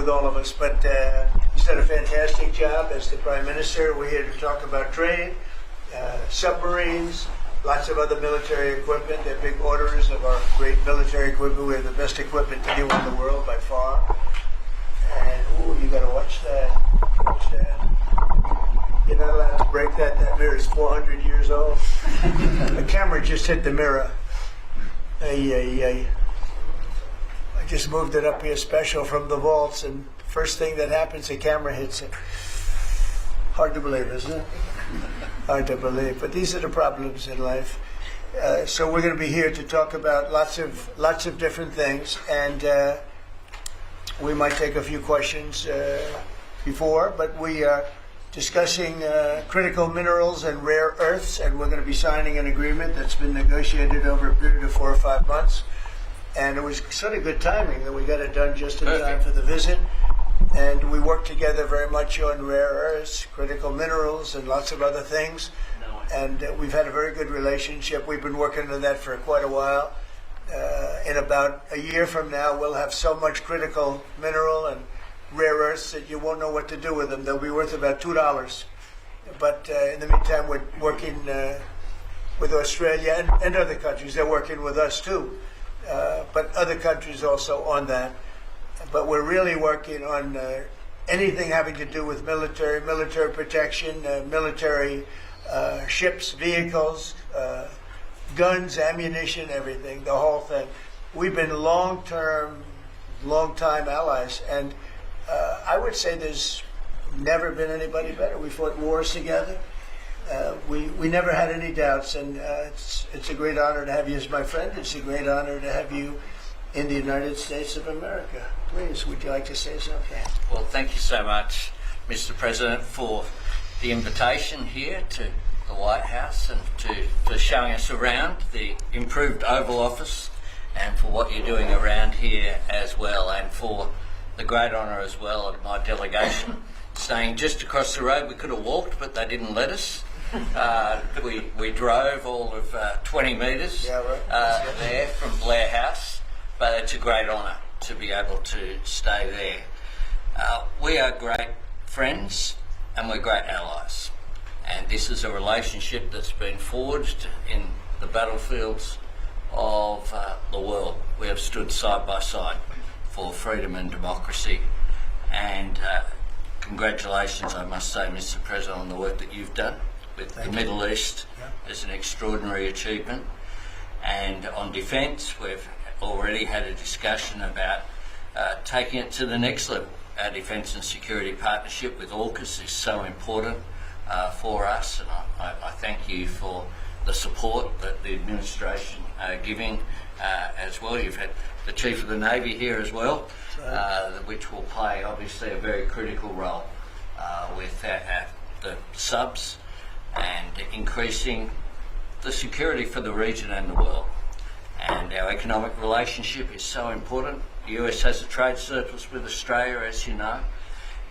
with all of us, but he's done a fantastic job as the Prime Minister. We're here to talk about trade, submarines, lots of other military equipment. They're big orderers of our great military equipment. We have the best equipment anywhere in the world by far. And, ooh, you gotta watch that. Watch that. You're not allowed to break that. That mirror is 400 years old. The camera just hit the mirror. Ay, ay, ay. I just moved it up here special from the vaults, and first thing that happens, the camera hits it. Hard to believe, isn't it? Hard to believe, but these are the problems in life. So we're going to be here to talk about lots of different things, and we might take a few questions before, but we are discussing critical minerals and rare earths, and we're going to be signing an agreement that's been negotiated over a period of 4 or 5 months. And it was sort of good timing that we got it done just in time for the visit. And we worked together very much on rare earths, critical minerals, and lots of other things. And we've had a very good relationship. We've been working on that for quite a while. In about a year from now, we'll have so much critical mineral and rare earths that you won't know what to do with them. They'll be worth about $2. But in the meantime, we're working with Australia and other countries. They're working with us too. But other countries also on that. But we're really working on anything having to do with military protection, military ships, vehicles, guns, ammunition, everything, the whole thing. We've been long-time allies, and I would say there's never been anybody better. We fought wars together. We never had any doubts, and it's a great honor to have you as my friend. It's a great honor to have you in the United States of America. Please, would you like to say something? Well, thank you so much, Mr. President, for the invitation here to the White House and for showing us around the improved Oval Office, and for what you're doing around here as well, and for the great honour as well of my delegation staying just across the road. We could have walked, but they didn't let us. We drove all of 20 metres there from Blair House, but it's a great honour to be able to stay there. We are great friends and we're great allies, and this is a relationship that's been forged in the battlefields of the world. We have stood side by side for freedom and democracy, and congratulations, I must say, Mr. President, on the work that you've done with the Middle East. Is an extraordinary achievement. And on defence, we've already had a discussion about taking it to the next level. Our defence and security partnership with AUKUS is so important for us, and I thank you for the support that the administration are giving as well. You've had the Chief of the Navy here as well, which will play obviously a very critical role with the subs and increasing the security for the region and the world. And our economic relationship is so important. The US has a trade surplus with Australia, as you know,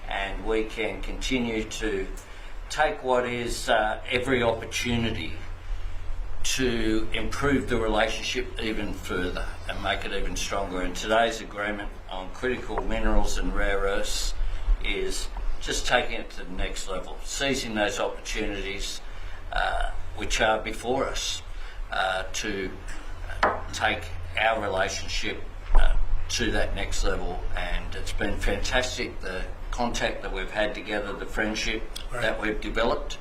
and we can continue to take what is every opportunity to improve the relationship even further and make it even stronger. And today's agreement on critical minerals and rare earths is just taking it to the next level, seizing those opportunities which are before us to take our relationship to that next level. And it's been fantastic, the contact that we've had together, the friendship that we've developed.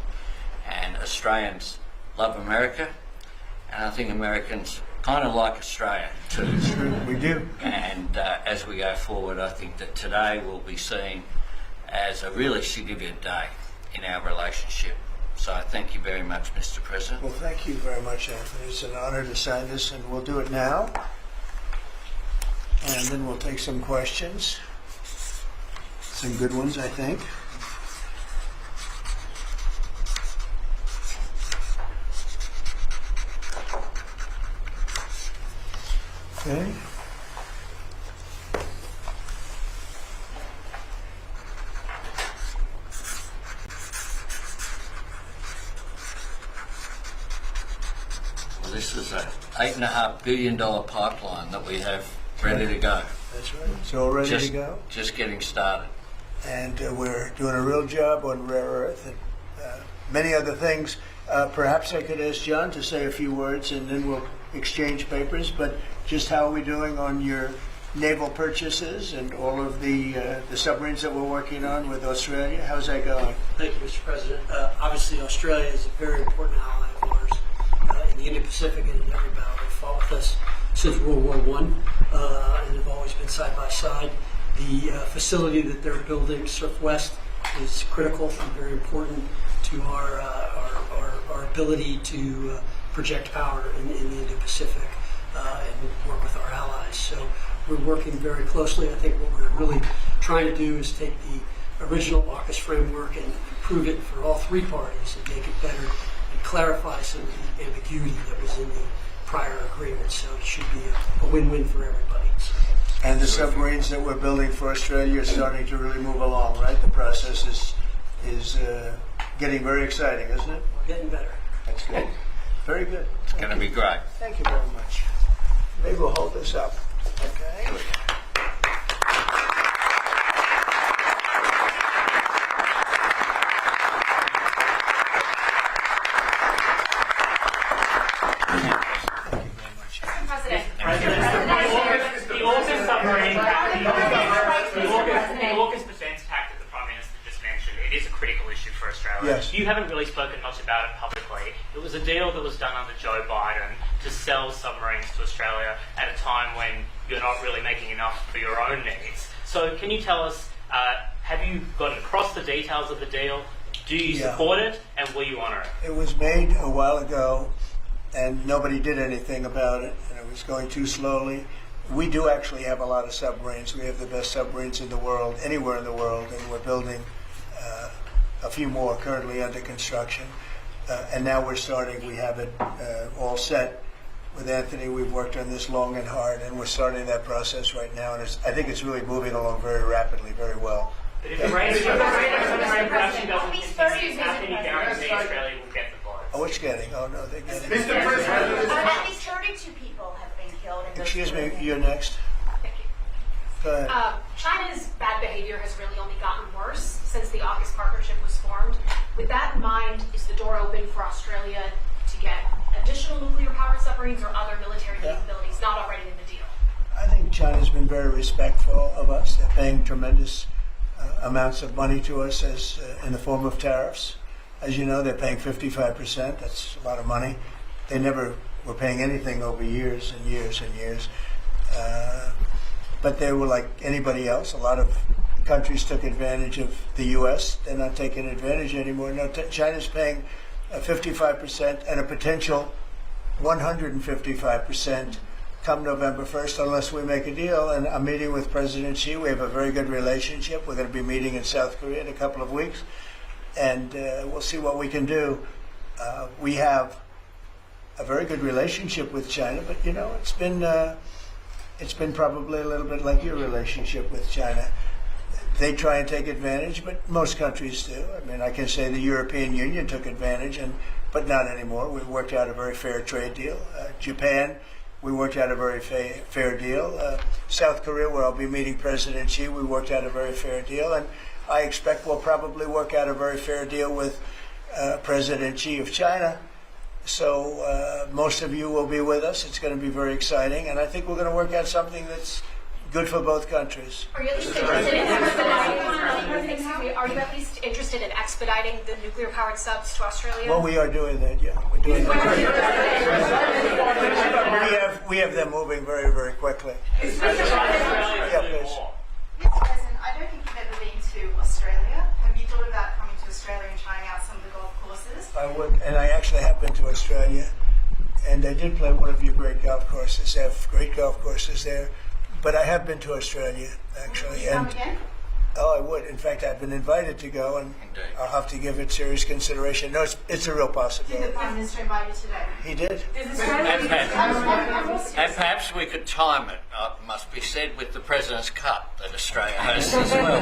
And Australians love America, and I think Americans kind of like Australia too. We do. And as we go forward, I think that today will be seen as a really significant day in our relationship. So I thank you very much, Mr. President. Well, thank you very much, Anthony. It's an honor to sign this, and we'll do it now. And then we'll take some questions. Some good ones, I think. Okay. Well, this is a $8.5 billion pipeline that we have ready to go. That's That's right. It's all ready to go. Just getting started. And we're doing a real job on rare earth and many other things. Perhaps I could ask John to say a few words, and then we'll exchange papers. But just how are we doing on your naval purchases and all of the submarines that we're working on with Australia? How's that going? Thank you, Mr. President. Obviously, Australia is a very important ally of ours in the Indo-Pacific and in every battle. They've fought with us since World War I and have always been side by side. The facility that they're building, Surfwest, is critical and very important to our ability to project power in the Indo-Pacific and work with our allies. So we're working very closely. I think what we're really trying to do is take the original AUKUS framework and improve it for all three parties and make it better and clarify some of the ambiguity that was in the prior agreement. So it should be a win-win for everybody. And the submarines that we're building for Australia are starting to really move along, right? The process is getting very exciting, isn't it? We're getting better. That's good. Very good. It's going to be great. Thank you very much. Maybe we'll hold this up. Okay. The AUKUS defence pact that the Prime Minister just mentioned, it is a critical issue for Australia. Yes. You haven't really spoken much about it publicly. It was a deal that was done under Joe Biden to sell submarines to Australia at a time when you're not really making enough for your own needs. So can you tell us, have you gotten across the details of the deal? Do you support it, and will you honour it? It was made a while ago, and nobody did anything about it, and it was going too slowly. We do actually have a lot of submarines. We have the best submarines in the world, anywhere in the world, and we're building a few more currently under construction. And now we're starting, we have it all set. With Anthony, we've worked on this long and hard, and we're starting that process right now, and I think it's really moving along very rapidly, very well. But if the rate of submarine production doesn't continue, how can you guarantee Australia will get the votes? Oh, it's getting, oh no, they're getting. Mr. President, at least 32 people have been killed in those. Excuse me, you're next. Thank you. Go ahead. China's bad behavior has really only gotten worse since the AUKUS partnership was formed. With that in mind, is the door open for Australia to get additional nuclear-powered submarines or other military capabilities not already in the deal? I think China's been very respectful of us. They're paying tremendous amounts of money to us as in the form of tariffs. As you know, they're paying 55%. That's a lot of money. They never were paying anything over years and years and years. But they were like anybody else. A lot of countries took advantage of the U.S. They're not taking advantage anymore. No, China's paying 55% and a potential 155% come November 1st unless we make a deal. And I'm meeting with President Xi. We have a very good relationship. We're going to be meeting in South Korea in a couple of weeks. And we'll see what we can do. We have a very good relationship with China, but you know, it's been probably a little bit like your relationship with China. They try and take advantage, but most countries do. I mean, I can say the European Union took advantage, but not anymore. We worked out a very fair trade deal. Japan, we worked out a very fair deal. South Korea, where I'll be meeting President Xi, we worked out a very fair deal, and I expect we'll probably work out a very fair deal with President Xi of China. So most of you will be with us. It's going to be very exciting, and I think we're going to work out something that's good for both countries. Are you at least interested in expediting? Are you at least interested in expediting the nuclear-powered subs to Australia? Well, we are doing that. Yeah, we're doing that. We have them moving very, very quickly. Mr. Yeah, please. President, I don't think you've ever been to Australia. Have you thought about coming to Australia and trying out some of the golf courses? I would, and I actually have been to Australia, and I did play one of your great golf courses. They have great golf courses there. But I have been to Australia, actually. Would you come again? Oh, I would. In fact, I've been invited to go, and I'll have to give it serious consideration. No, it's a real Did possibility. the Prime Minister invite you today? He did. And perhaps we could time it, must be said, with the President's Cup that Australia hosts as well.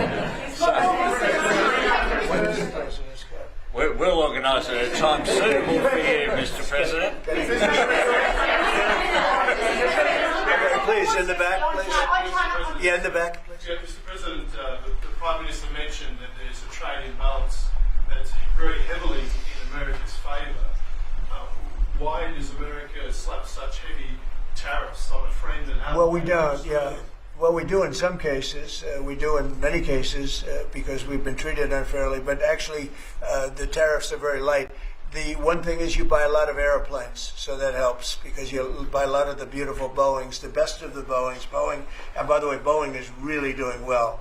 When is the President's Cup? We'll organise it at a time suitable for you, Mr. President. Very please, in the back, please. On Yeah, in the back, please. Yeah, Mr. President, the Prime Minister mentioned that there's a trade imbalance that's very heavily in America's favour. Why does America slap such heavy tariffs on a friend and ally? Well, we don't, yeah. Well, we do in some cases. We do in many cases because we've been treated unfairly, but actually the tariffs are very light. The one thing is you buy a lot of airplanes, so that helps because you buy a lot of the beautiful Boeings, the best of the Boeings. Boeing, and by the way, Boeing is really doing well.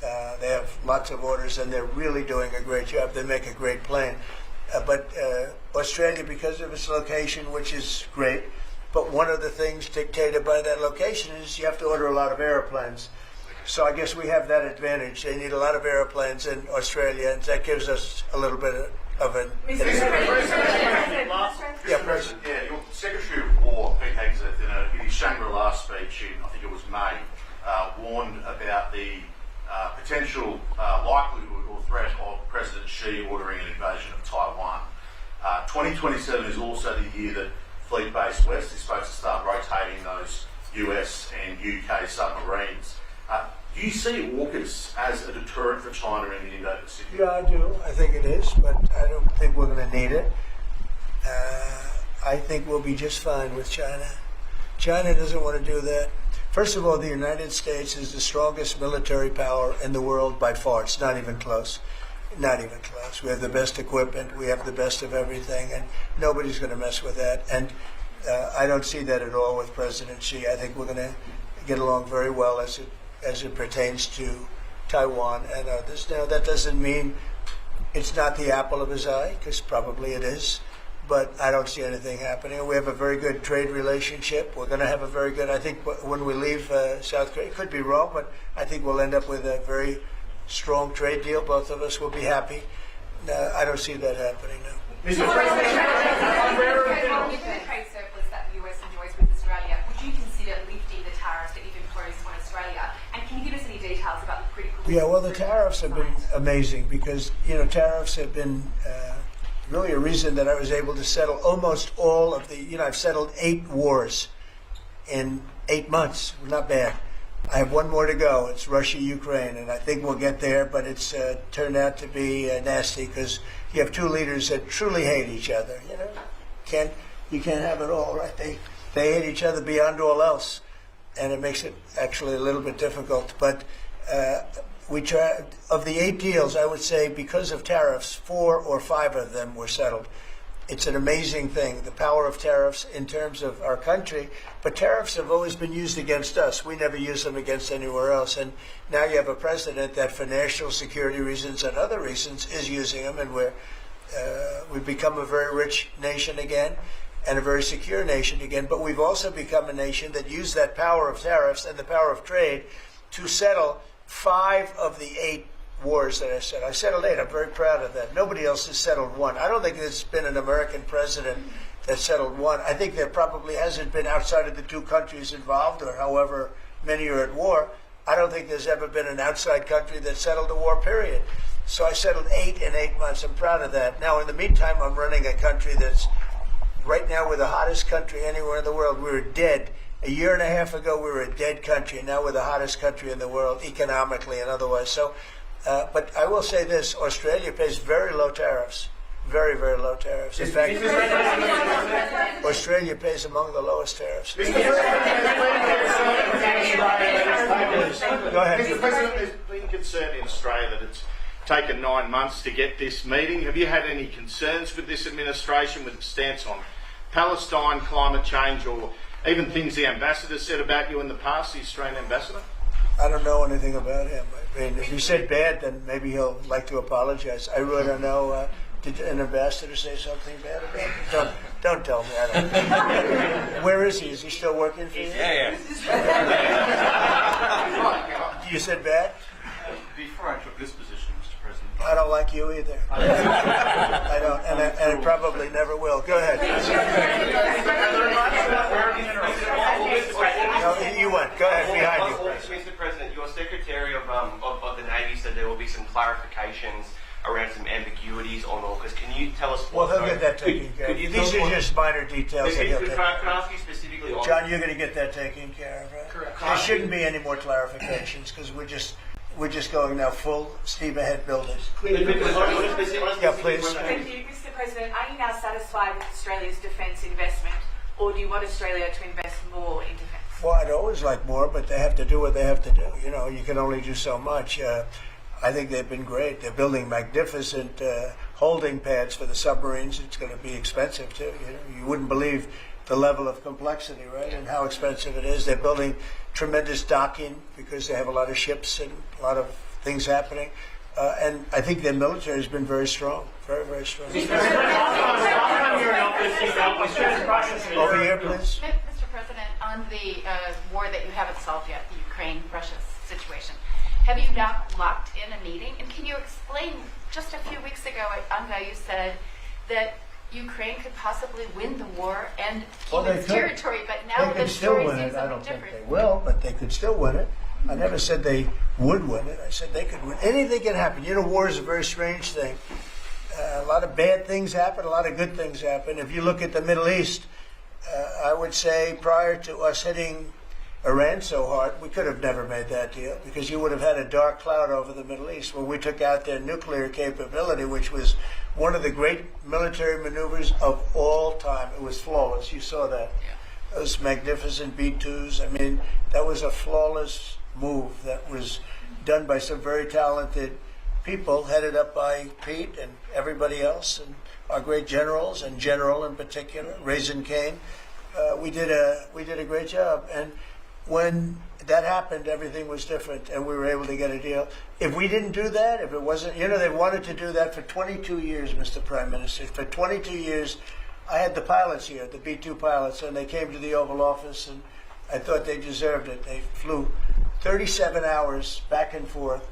They have lots of orders and they're really doing a great job. They make a great plane. But Australia, because of its location, which is great, but one of the things dictated by that location is you have to order a lot of airplanes. So I guess we have that advantage. They need a lot of airplanes in Australia, and that gives us a little bit of an advantage. Yeah, President. Yeah, your Secretary of War, Pete Hegseth, in his Shangri-La speech in, I think it was May, warned about the potential likelihood or threat of President Xi ordering an invasion of Taiwan. 2027 is also the year that Fleet-Based West is supposed to start rotating those US and UK submarines. Do you see AUKUS as a deterrent for China in the Indo-Pacific? Yeah, I do. I think it is, but I don't think we're going to need it. I think we'll be just fine with China. China doesn't want to do that. First of all, the United States is the strongest military power in the world by far. It's not even close. Not even close. We have the best equipment. We have the best of everything, and nobody's going to mess with that. And I don't see that at all with President Xi. I think we're going to get along very well as it pertains to Taiwan and others. Now, that doesn't mean it's not the apple of his eye, because probably it is. But I don't see anything happening. We have a very good trade relationship. We're going to have a very good, I think when we leave South Korea, could be wrong, but I think we'll end up with a very strong trade deal. Both of us will be happy. I don't see that happening now. Given the trade surplus that the US enjoys with Australia, would you consider lifting the tariffs that you've imposed on Australia? And can you give us any details about the critical... Yeah, well, the tariffs have been amazing because, tariffs have been really a reason that I was able to settle almost all of the, I've settled 8 wars in 8 months. Not bad. I have one more to go. It's Russia-Ukraine, and I think we'll get there, but it's turned out to be nasty because you have 2 leaders that truly hate each other. You can't have it all, right? They hate each other beyond all else, and it makes it actually a little bit difficult. But we try, of the 8 deals, I would say because of tariffs, 4 or 5 of them were settled. It's an amazing thing, the power of tariffs in terms of our country. But tariffs have always been used against us. We never use them against anywhere else. And now you have a president that for national security reasons and other reasons is using them. And we've become a very rich nation again and a very secure nation again. But we've also become a nation that used that power of tariffs and the power of trade to settle 5 of the 8 wars that I said. I settled 8. I'm very proud of that. Nobody else has settled 1. I don't think there's been an American president that settled 1. I think there probably hasn't been outside of the 2 countries involved, or however many are at war. I don't think there's ever been an outside country that settled a war, period. So I settled 8 in 8 months. I'm proud of that. Now, in the meantime, I'm running a country that's right now we're the hottest country anywhere in the world. We were dead. A year and a half ago, we were a dead country. Now we're the hottest country in the world, economically and otherwise. So. But I will say this, Australia pays very low tariffs, very, very low tariffs. In fact, Australia pays among the lowest tariffs. Go ahead. Mr. President, there's been concern in Australia that it's taken 9 months to get this meeting. Have you had any concerns with this administration, with its stance on Palestine, climate change, or even things the ambassador said about you in the past, the Australian ambassador? I don't know anything about him. I mean, if he said bad, then maybe he'll like to apologize. I really don't know. Did an ambassador say something bad about him? Don't tell me. I don't. Where is he? Is he still working for you? Yeah. You said bad? Before I took this position, Mr. President, I don't like you either. I don't, and I probably never will. Go ahead. No, you went. Go ahead, behind you. Mr. President, your Secretary of the Navy said there will be some clarifications around some ambiguities on AUKUS. Can you tell us what? Well, he'll get that taken care of. These are just minor details that he'll take. Can I ask you specifically on... John, you're going to get that taken care of, right? There shouldn't be any more clarifications because we're just going now full steam ahead building. Yeah, please. Thank you, Mr. President. Are you now satisfied with Australia's defence investment, or do you want Australia to invest more in defence? Well, I'd always like more, but they have to do what they have to do. You know, you can only do so much. I think they've been great. They're building magnificent holding pads for the submarines. It's going to be expensive too. You wouldn't believe the level of complexity, right, and how expensive it is. They're building tremendous docking because they have a lot of ships and a lot of things happening. And I think their military has been very strong, very, very strong. Over here, please. Mr. President, on the war that you haven't solved yet, the Ukraine-Russia situation, have you now locked in a meeting? And can you explain, just a few weeks ago at UNGA, you said that Ukraine could possibly win the war and keep its territory, but now the story seems I a don't bit think different. they will, but they could still win it. I never said they would win it. I said they could win. Anything can happen. You know, war is a very strange thing. A lot of bad things happen, a lot of good things happen. If you look at the Middle East, I would say prior to us hitting Iran so hard, we could have never made that deal because you would have had a dark cloud over the Middle East where we took out their nuclear capability, which was one of the great military maneuvers of all time. It was flawless. You saw that. Yeah. Those magnificent B-2s. I mean, that was a flawless move that was done by some very talented people, headed up by Pete and everybody else, and our great generals, and General in particular, Raisin Kane. We did a great job. And when that happened, everything was different, and we were able to get a deal. If we didn't do that, if it wasn't, you know, they wanted to do that for 22 years, Mr. Prime Minister. For 22 years, I had the pilots here, the B-2 pilots, and they came to the Oval Office, and I thought they deserved it. They flew 37 hours back and forth.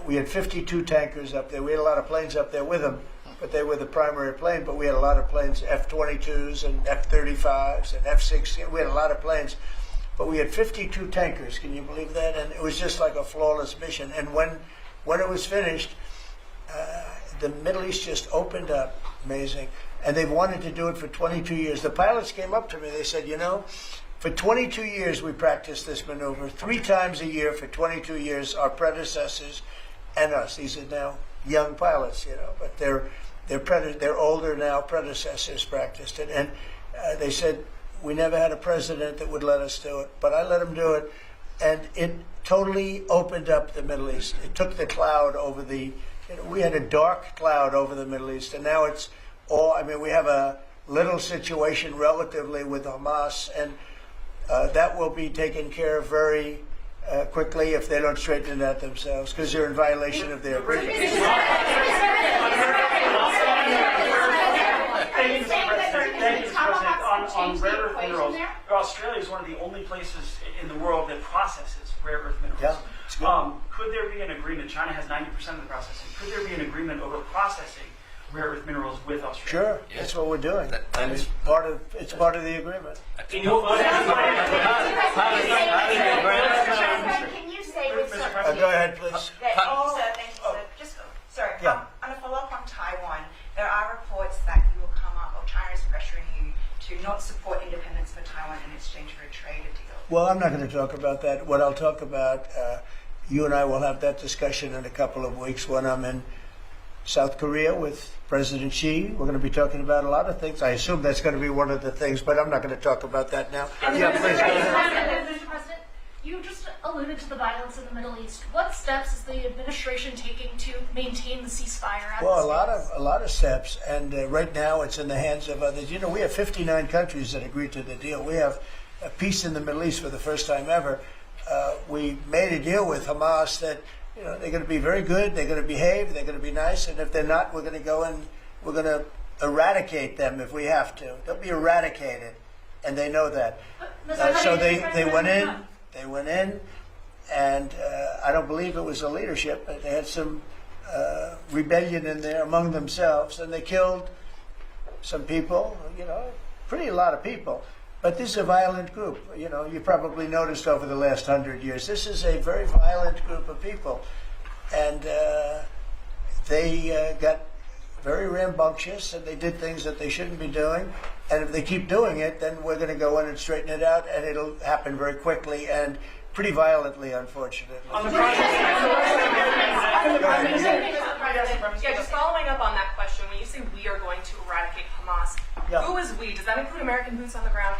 We had 52 tankers up there. We had a lot of planes up there with them, but they were the primary plane, but we had a lot of planes, F-22s and F-35s and F-16. We had a lot of planes. But we had 52 tankers, can you believe that? And it was just like a flawless mission. And when it was finished, the Middle East just opened up, amazing. And they've wanted to do it for 22 years. The pilots came up to me, they said, you know, for 22 years we practiced this maneuver, 3 times a year for 22 years, our predecessors and us. These are now young pilots, you know, but they're older now, predecessors practiced it. And they said, we never had a president that would let us do it, but I let him do it, and it totally opened up the Middle East. It took the cloud over the, you know, we had a dark cloud over the Middle East, and now it's all, I mean, we have a little situation relatively with Hamas, and that will be taken care of very quickly if they don't straighten it out themselves, because they're in violation of their agreement. On rare earth minerals, Australia is one of the only places in the world that processes rare earth minerals. Yeah, could there be an agreement? China has 90% of the processing. Could there be an agreement over processing rare earth minerals with Australia? Sure, yeah. That's what we're doing. It's part of the agreement. Can you say with certainty? Go ahead, please. On a follow-up on Taiwan, there are reports that you will come up, or China is pressuring you to not support independence for Taiwan in exchange for a trade deal. Well, I'm not going to talk about that. What I'll talk about, you and I will have that discussion in a couple of weeks when I'm in South Korea with President Xi. We're going to be talking about a lot of things. I assume that's going to be one of the things, but I'm not going to talk about that now. Yeah, please. Mr. President, you just alluded to the violence in the Middle East. What steps is the administration taking to maintain the ceasefire? Well, a lot of steps, and right now it's in the hands of others. You know, we have 59 countries that agreed to the deal. We have a peace in the Middle East for the first time ever. We made a deal with Hamas that, you know, they're going to be very good, they're going to behave, they're going to be nice, and if they're not, we're going to go and we're going to eradicate them if we have to. They'll be eradicated, and they know that. So they went in. They went in, and I don't believe it was the leadership, but they had some rebellion in there among themselves, and they killed some people, you know, a lot of people. But this is a violent group. You know, you probably noticed over the last 100 years, this is a very violent group of people. And they got very rambunctious, and they did things that they shouldn't be doing. And if they keep doing it, then we're going to go in and straighten it out, and it'll happen very quickly and pretty violently, unfortunately. On the project. Yeah, just following up on that question, when you say we are going to eradicate Hamas, Yeah. who is we? Does that include American boots on the ground?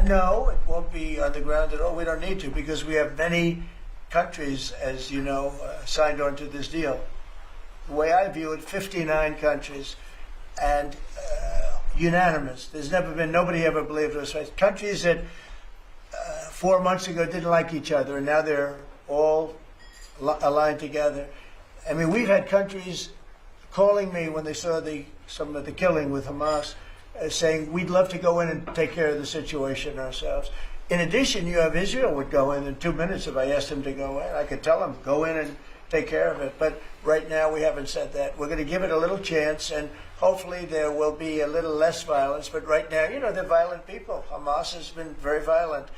No, it won't be on the ground at all. We don't need to, because we have many countries, as you know, signed on to this deal. The way I view it, 59 countries, and unanimous. There's never been, nobody ever believed us. Countries that 4 months ago didn't like each other, and now they're all aligned together. I mean, we've had countries calling me when they saw some of the killing with Hamas, saying, we'd love to go in and take care of the situation ourselves. In addition, you have Israel would go in 2 minutes if I asked them to go in. I could tell them, go in and take care of it. But right now, we haven't said that. We're going to give it a little chance, and hopefully there will be a little less violence. But right now, you know, they're violent people. Hamas has been very violent.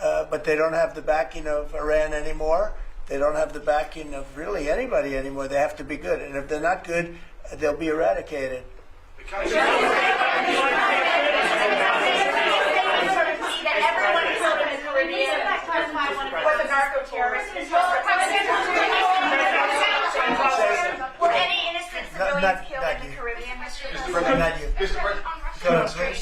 But they don't have the backing of Iran anymore. They don't have the backing of really anybody anymore. They have to be good. And if they're not good, they'll be eradicated. Everyone killed in the Caribbean was a narco-terrorist. Were any innocent civilians killed in the Caribbean, Mr. President? Not you.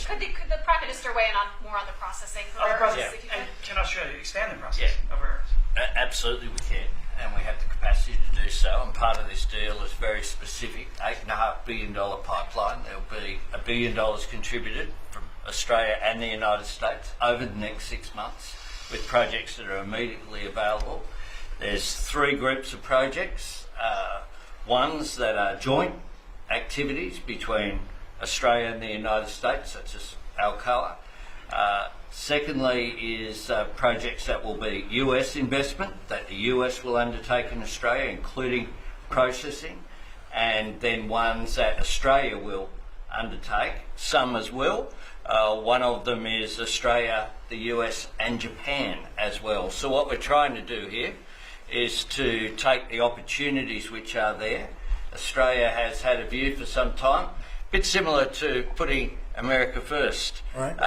Could the Prime Minister weigh in more on the processing? On the process. And can Australia expand the process of rare earths? Absolutely we can, and we have the capacity to do so, and part of this deal is very specific, $8.5 billion pipeline. There will be $1 billion contributed from Australia and the United States over the next 6 months with projects that are immediately available. There's 3 groups of projects, ones that are joint activities between Australia and the United States, such as Alcoa. Secondly is projects that will be US investment, that the US will undertake in Australia, including processing, and then ones that Australia will undertake, some as well. One of them is Australia, the US and Japan as well. So what we're trying to do here is to take the opportunities which are there. Australia has had a view for some time, a bit similar to putting America first. Right.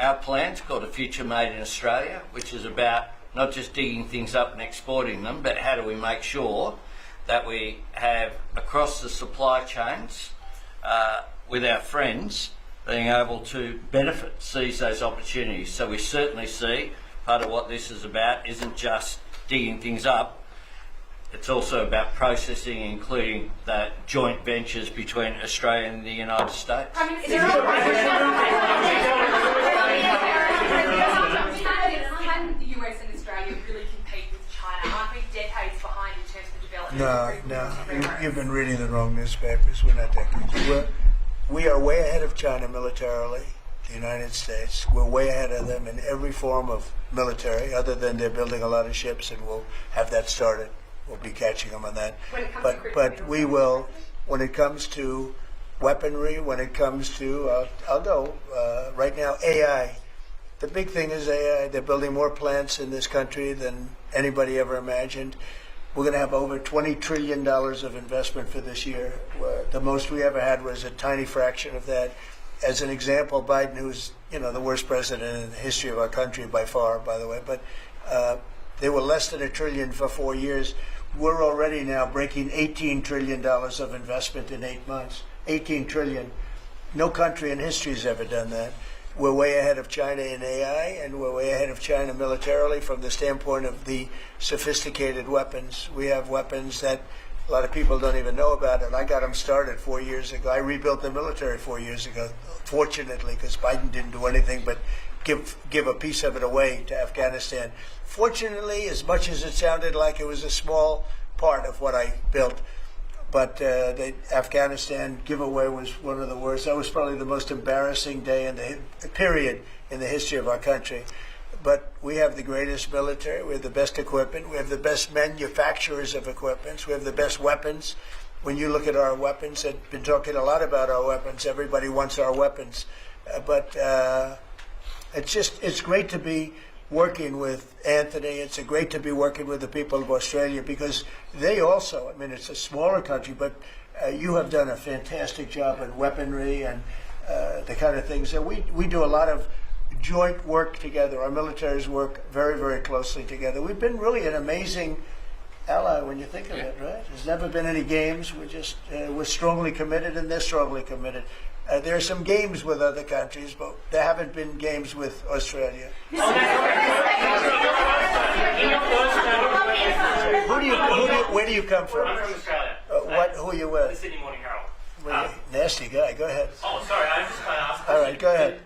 Our plan's called A Future Made in Australia, which is about not just digging things up and exporting them, but how do we make sure that we have across the supply chains with our friends being able to benefit, seize those opportunities. So we certainly see part of what this is about isn't just digging things up, it's also about processing, including the joint ventures between Australia and the United States. Can the US and Australia really compete with China? Aren't we decades behind in terms of the development? No. You've been reading the wrong newspapers. We're not decades. We are way ahead of China militarily, the United States. We're way ahead of them in every form of military, other than they're building a lot of ships, and we'll have that started. We'll be catching them on that. But we will, when it comes to weaponry, when it comes to, I'll go right now, AI. The big thing is AI. They're building more plants in this country than anybody ever imagined. We're going to have over $20 trillion of investment for this year. The most we ever had was a tiny fraction of that. As an example, Biden, who's the worst president in the history of our country by far, by the way, but they were less than $1 trillion for 4 years. We're already now breaking $18 trillion of investment in 8 months. 18 trillion. No country in history has ever done that. We're way ahead of China in AI, and we're way ahead of China militarily from the standpoint of the sophisticated weapons. We have weapons that a lot of people don't even know about, and I got them started 4 years ago. I rebuilt the military 4 years ago, fortunately, because Biden didn't do anything but give a piece of it away to Afghanistan. Fortunately, as much as it sounded like it was a small part of what I built, but the Afghanistan giveaway was one of the worst. That was probably the most embarrassing day in the period in the history of our country. But we have the greatest military. We have the best equipment. We have the best manufacturers of equipment. We have the best weapons. When you look at our weapons, I've been talking a lot about our weapons. Everybody wants our weapons. But it's great to be working with Anthony. It's great to be working with the people of Australia, because they also, it's a smaller country, but you have done a fantastic job in weaponry, and the kind of things that we do a lot of joint work together. Our militaries work very, very closely together. We've been really an amazing ally when you think of it, right? There's never been any games. We're strongly committed, and they're strongly committed. There are some games with other countries, but there haven't been games with Australia. Where do you come from? I'm from Australia. Who are you with? The Sydney Morning Herald. Nasty guy. Go ahead. Oh, sorry, I was just going to ask. All right, go ahead.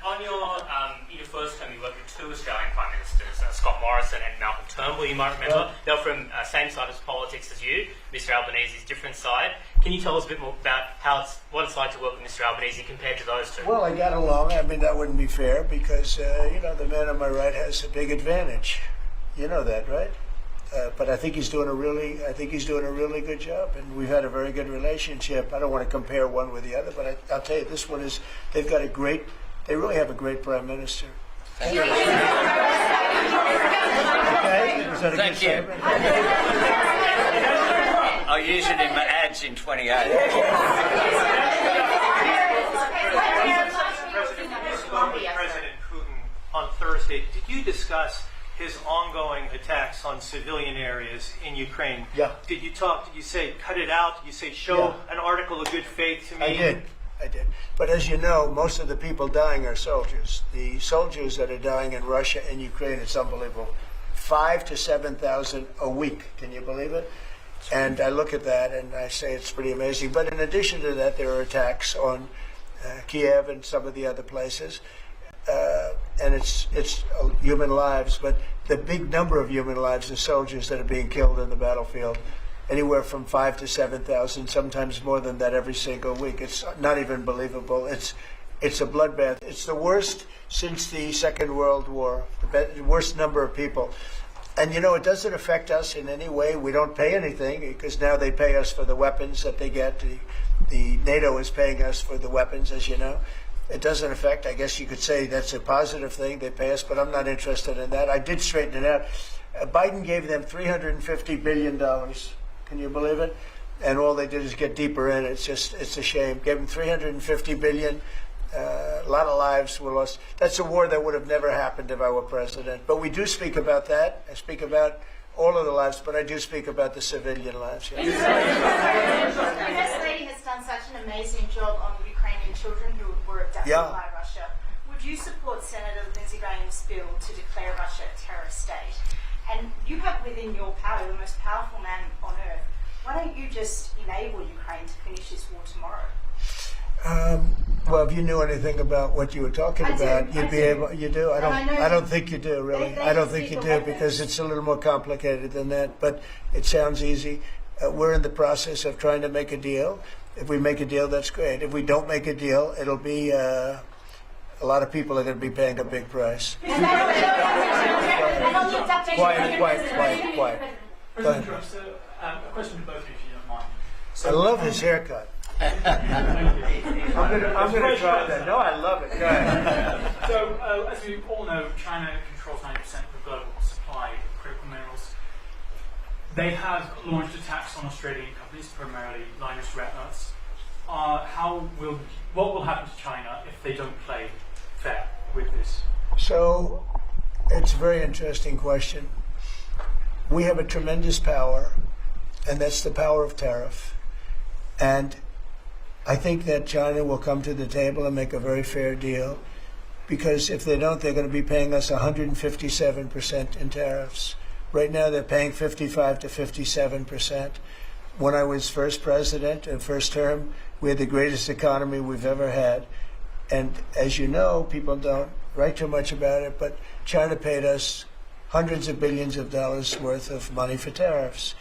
On your first term, you worked with two Australian Prime Ministers, Scott Morrison and Malcolm Turnbull, you might remember. They were from same side of politics as you. Mr Albanese's different side. Can you tell us a bit more about what it's like to work with Mr Albanese compared to those two? Well, I got along. I mean, that wouldn't be fair because, the man on my right has a big advantage. You know that, right? But I think he's doing a really good job, and we've had a very good relationship. I don't want to compare one with the other, but I'll tell you, this one is. They really have a great prime minister. Thank you. Okay, is that a Thank good you. statement? I'll use it in my ads in 28. President Putin on Thursday, did you discuss his ongoing attacks on civilian areas in Ukraine? Yeah. Did you say cut it out? Did you say show an article of good faith to me? I did. But as you know, most of the people dying are soldiers. The soldiers that are dying in Russia and Ukraine, it's unbelievable. 5,000 to 7,000 a week. Can you believe it? And I look at that and I say it's pretty amazing. But in addition to that, there are attacks on Kiev and some of the other places. And it's human lives, but the big number of human lives are soldiers that are being killed in the battlefield. Anywhere from 5,000 to 7,000, sometimes more than that every single week. It's not even believable. It's a bloodbath. It's the worst since the Second World War, the worst number of people. And it doesn't affect us in any way. We don't pay anything because now they pay us for the weapons that they get. The NATO is paying us for the weapons, as you know. It doesn't affect. I guess you could say that's a positive thing. They pay us, but I'm not interested in that. I did straighten it out. Biden gave them $350 billion. Can you believe it? And all they did is get deeper in. It's a shame. Gave them $350 billion. A lot of lives were lost. That's a war that would have never happened if I were president. But we do speak about that. I speak about all of the lives, but I do speak about the civilian lives. The First Lady has done such an amazing job on Ukrainian children who were abducted by Russia. Would you support Senator Lindsey Graham's bill to declare Russia a terrorist state? And you have within your power the most powerful man on earth. Why don't you just enable Ukraine to finish this war tomorrow? Well, if you knew anything about what you were talking about, you'd be able. You do. I don't think you do, really. I don't think you do because it's a little more complicated than that. But it sounds easy. We're in the process of trying to make a deal. If we make a deal, that's great. If we don't make a deal, it'll be a lot of people are going to be paying a big price. Quiet. Go ahead. A question to both of you, if you don't mind. I love his haircut. I'm going to try that. No, I love it. Go ahead. So, as we all know, China controls 90% of the global supply of critical minerals. They have launched attacks on Australian companies, primarily Lynas rare earths. What will happen to China if they don't play fair with this? So, it's a very interesting question. We have a tremendous power, and that's the power of tariff. And I think that China will come to the table and make a very fair deal, because if they don't, they're going to be paying us 157% in tariffs. Right now, they're paying 55 to 57%. When I was first president and first term, we had the greatest economy we've ever had. And as you know, people don't write too much about it, but China paid us hundreds of billions of dollars worth of money for tariffs.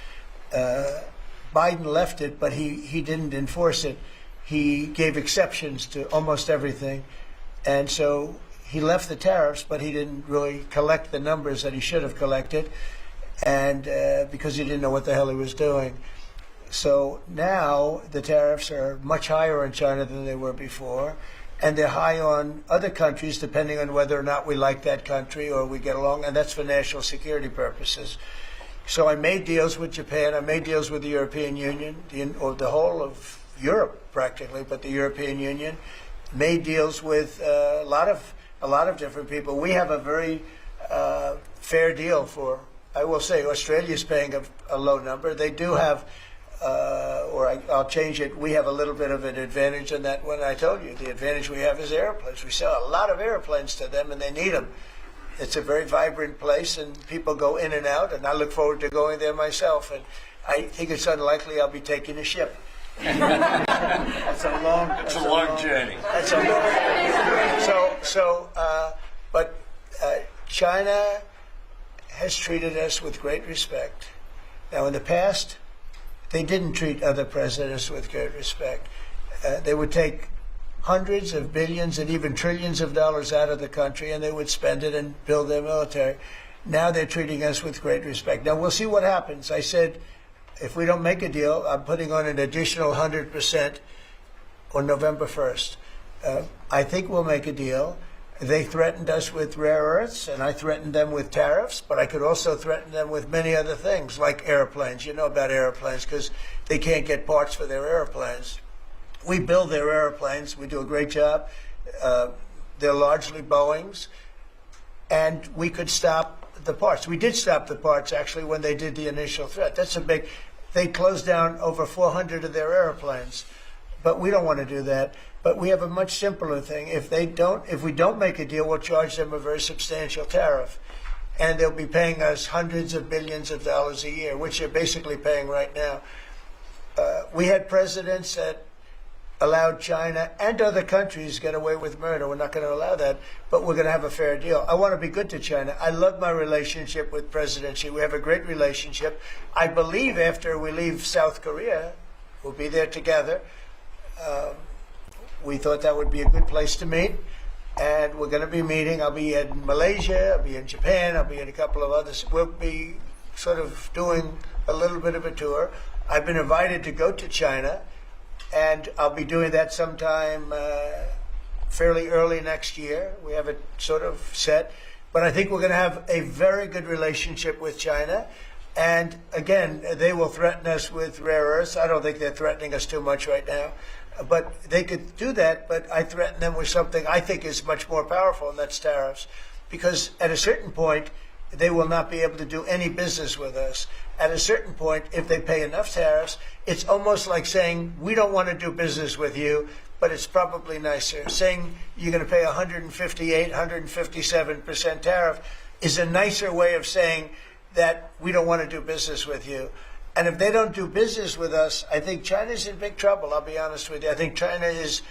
Biden left it, but he didn't enforce it. He gave exceptions to almost everything. And so he left the tariffs, but he didn't really collect the numbers that he should have collected, and because he didn't know what the hell he was doing. So now the tariffs are much higher in China than they were before, and they're high on other countries depending on whether or not we like that country or we get along, and that's for national security purposes. So I made deals with Japan, I made deals with the European Union, or the whole of Europe practically, but the European Union, made deals with a lot of different people. We have a very fair deal for, I will say, Australia's paying a low number. They do have, I'll change it, we have a little bit of an advantage in that one. I told you, the advantage we have is airplanes. We sell a lot of airplanes to them, and they need them. It's a very vibrant place, and people go in and out, and I look forward to going there myself. And I think it's unlikely I'll be taking a ship. That's a long journey. That's a long. But China has treated us with great respect. Now, in the past, they didn't treat other presidents with great respect. They would take hundreds of billions and even trillions of dollars out of the country, and they would spend it and build their military. Now they're treating us with great respect. Now, we'll see what happens. I said, if we don't make a deal, I'm putting on an additional 100% on November 1st. I think we'll make a deal. They threatened us with rare earths, and I threatened them with tariffs, but I could also threaten them with many other things, like airplanes. You know about airplanes, because they can't get parts for their airplanes. We build their airplanes. We do a great job. They're largely Boeings, and we could stop the parts. We did stop the parts, actually, when they did the initial threat. That's a big... They closed down over 400 of their airplanes, but we don't want to do that. But we have a much simpler thing. If we don't make a deal, we'll charge them a very substantial tariff, and they'll be paying us hundreds of billions of dollars a year, which they're basically paying right now. We had presidents that allowed China and other countries get away with murder. We're not going to allow that, but we're going to have a fair deal. I want to be good to China. I love my relationship with President Xi. We have a great relationship. I believe after we leave South Korea, we'll be there together. We thought that would be a good place to meet, and we're going to be meeting. I'll be in Malaysia, I'll be in Japan, I'll be in a couple of others. We'll be sort of doing a little bit of a tour. I've been invited to go to China, and I'll be doing that sometime fairly early next year. We have it sort of set. But I think we're going to have a very good relationship with China. And again, they will threaten us with rare earths. I don't think they're threatening us too much right now. But they could do that, but I threaten them with something I think is much more powerful, and that's tariffs. Because at a certain point, they will not be able to do any business with us. At a certain point, if they pay enough tariffs, it's almost like saying, we don't want to do business with you, but it's probably nicer. Saying you're going to pay 158, 157% tariff is a nicer way of saying that we don't want to do business with you. And if they don't do business with us, I think China's in big trouble, I'll be honest with you. I think China is,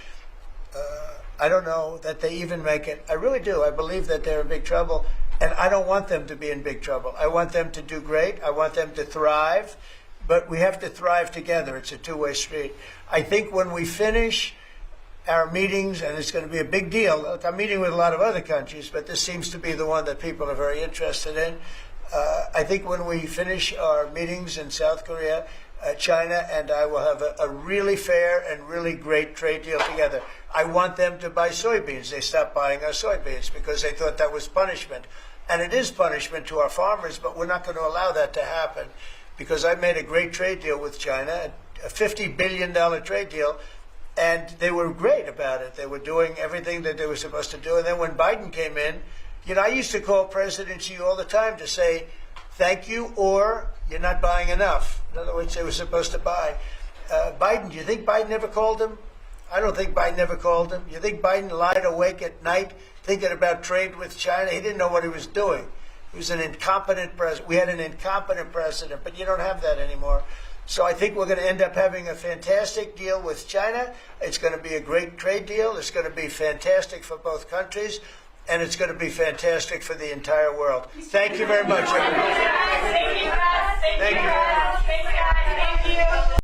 I don't know that they even make it. I really do. I believe that they're in big trouble. And I don't want them to be in big trouble. I want them to do great. I want them to thrive. But we have to thrive together. It's a two-way street. I think when we finish our meetings, and it's going to be a big deal. Look, I'm meeting with a lot of other countries, but this seems to be the one that people are very interested in. I think when we finish our meetings in South Korea, China and I will have a really fair and really great trade deal together. I want them to buy soybeans. They stopped buying our soybeans because they thought that was punishment. And it is punishment to our farmers, but we're not going to allow that to happen because I made a great trade deal with China, a $50 billion trade deal, and they were great about it. They were doing everything that they were supposed to do. And then when Biden came in, you know, I used to call President Xi all the time to say, thank you, or you're not buying enough. In other words, they were supposed to buy. Biden, do you think Biden ever called him? I don't think Biden ever called him. You think Biden lied awake at night thinking about trade with China? He didn't know what he was doing. He was an incompetent president. We had an incompetent president, but you don't have that anymore. So I think we're going to end up having a fantastic deal with China. It's going to be a great trade deal. It's going to be fantastic for both countries. And it's going to be fantastic for the entire world. Thank you very much, everybody. Thank you, guys. Thank you very much. Thank you, guys. Thank you.